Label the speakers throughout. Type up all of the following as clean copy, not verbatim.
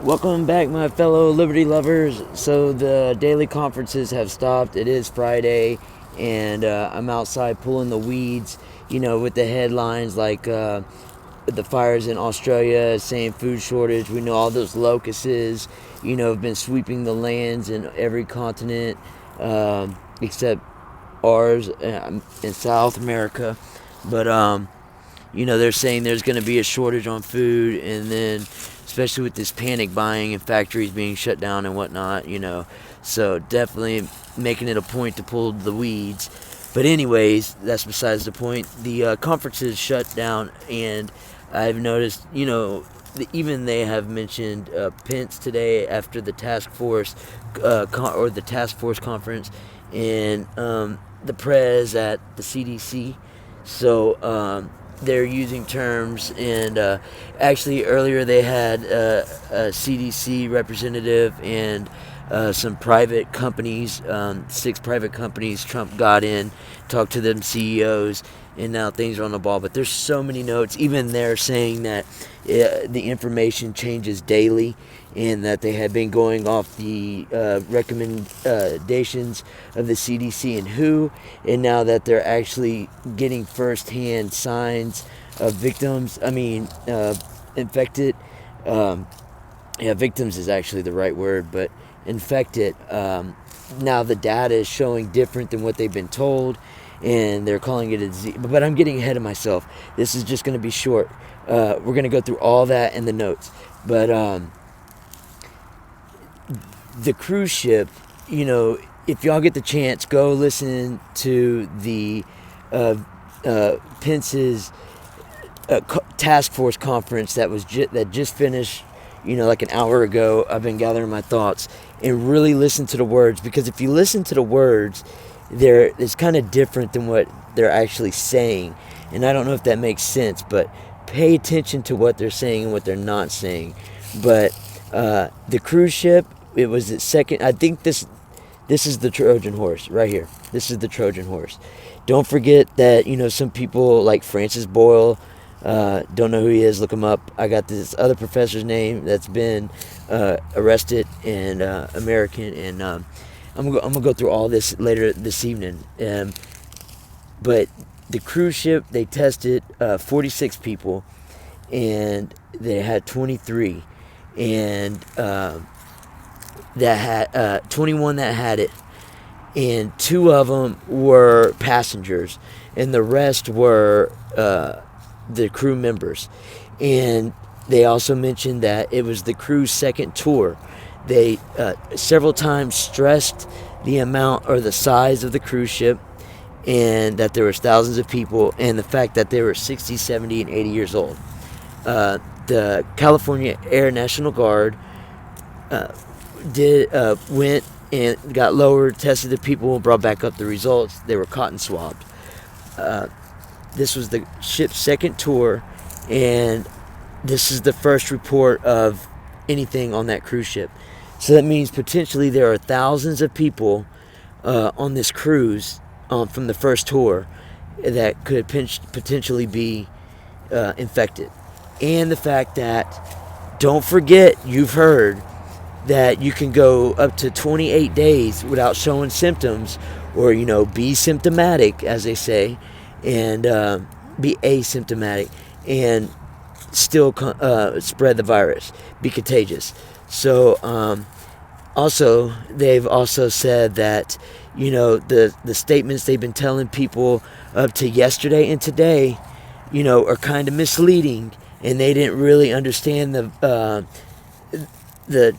Speaker 1: Welcome back, my fellow Liberty lovers. So the daily conferences have stopped. It is Friday, and I'm outside pulling the weeds, with the headlines like the fires in Australia, saying food shortage. We know all those locusts, have been sweeping the lands in every continent except ours in South America. But they're saying there's going to be a shortage on food, and then especially with this panic buying and factories being shut down and whatnot, so definitely making it a point to pull the weeds. But anyways, that's besides the point. The conferences shut down, and I've noticed, even they have mentioned Pence today after the task force the task force conference, and the prez at the CDC. So they're using terms, and actually earlier they had a CDC representative and some private companies, 6 private companies. Trump got in, talked to them CEOs, and now things are on the ball. But there's so many notes. Even they're saying that the information changes daily, and that they had been going off the recommendations of the CDC and WHO, and now that they're actually getting firsthand signs of victims. Infected. Victims is actually the right word, but infected. Now the data is showing different than what they've been told, and they're calling it a disease. But I'm getting ahead of myself. This is just going to be short. We're going to go through all that in the notes. But the cruise ship, if y'all get the chance, go listen to the Pence's task force conference that just finished, like an hour ago. I've been gathering my thoughts, and really listen to the words, because if you listen to the words, it's kind of different than what they're actually saying. And I don't know if that makes sense, but pay attention to what they're saying and what they're not saying. But the cruise ship, it was its second. I think this is the Trojan horse right here. This is the Trojan horse. Don't forget that, some people like Francis Boyle, don't know who he is, look him up. I got this other professor's name that's been arrested, and American, and I'm gonna go through all this later this evening. But the cruise ship, they tested 46 people, and they had 23, and that had 21 that had it, and 2 of them were passengers, and the rest were the crew members. And they also mentioned that it was the crew's second tour. They several times stressed the amount or the size of the cruise ship, and that there was thousands of people, and the fact that they were 60, 70, and 80 years old. The California Air National Guard went and got lowered, tested the people, and brought back up the results. They were cotton swabbed. This was the ship's second tour, and this is the first report of anything on that cruise ship. So that means potentially there are thousands of people on this cruise from the first tour that could potentially be infected. And the fact that, don't forget, you've heard that you can go up to 28 days without showing symptoms, or be symptomatic, as they say, and be asymptomatic, and still spread the virus, be contagious. So also, they've also said that the statements they've been telling people up to yesterday and today, are kind of misleading, and they didn't really understand the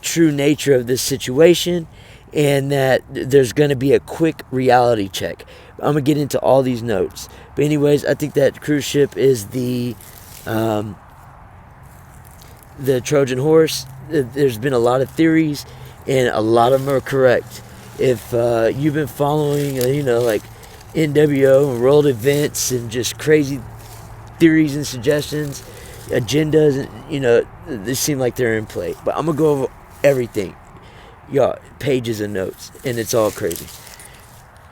Speaker 1: true nature of this situation, and that there's going to be a quick reality check. I'm going to get into all these notes. But anyways, I think that cruise ship is the Trojan horse. There's been a lot of theories, and a lot of them are correct. If you've been following, like NWO and world events and just crazy theories and suggestions, agendas, they seem like they're in play. But I'm going to go over everything. Y'all, pages of notes, and it's all crazy.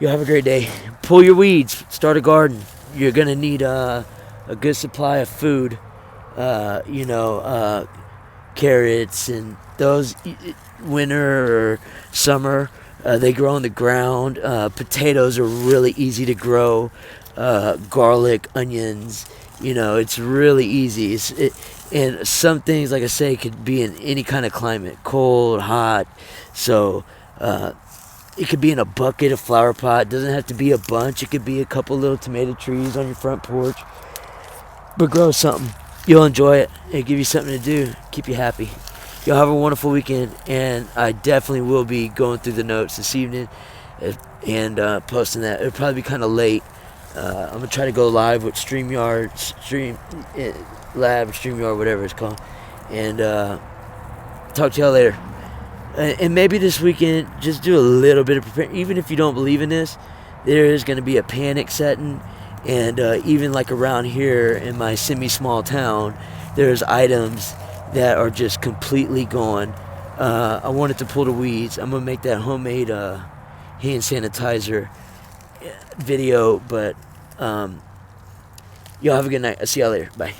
Speaker 1: Y'all have a great day. Pull your weeds. Start a garden. You're going to need a good supply of food. carrots, and those winter or summer, they grow on the ground. Potatoes are really easy to grow. Garlic, onions, it's really easy. And some things, like I say, could be in any kind of climate, cold, hot. So it could be in a bucket, a flower pot. It doesn't have to be a bunch. It could be a couple little tomato trees on your front porch. But grow something. You'll enjoy it. It'll give you something to do. Keep you happy. Y'all have a wonderful weekend. And I definitely will be going through the notes this evening and posting that. It'll probably be kind of late. I'm going to try to go live with StreamYard, StreamYard, whatever it's called. And talk to y'all later. And maybe this weekend, just do a little bit of preparing. Even if you don't believe in this, there is going to be a panic setting. And even like around here in my semi-small town, there's items that are just completely gone. I wanted to pull the weeds. I'm going to make that homemade hand sanitizer video. But y'all have a good night. I'll see y'all later. Bye.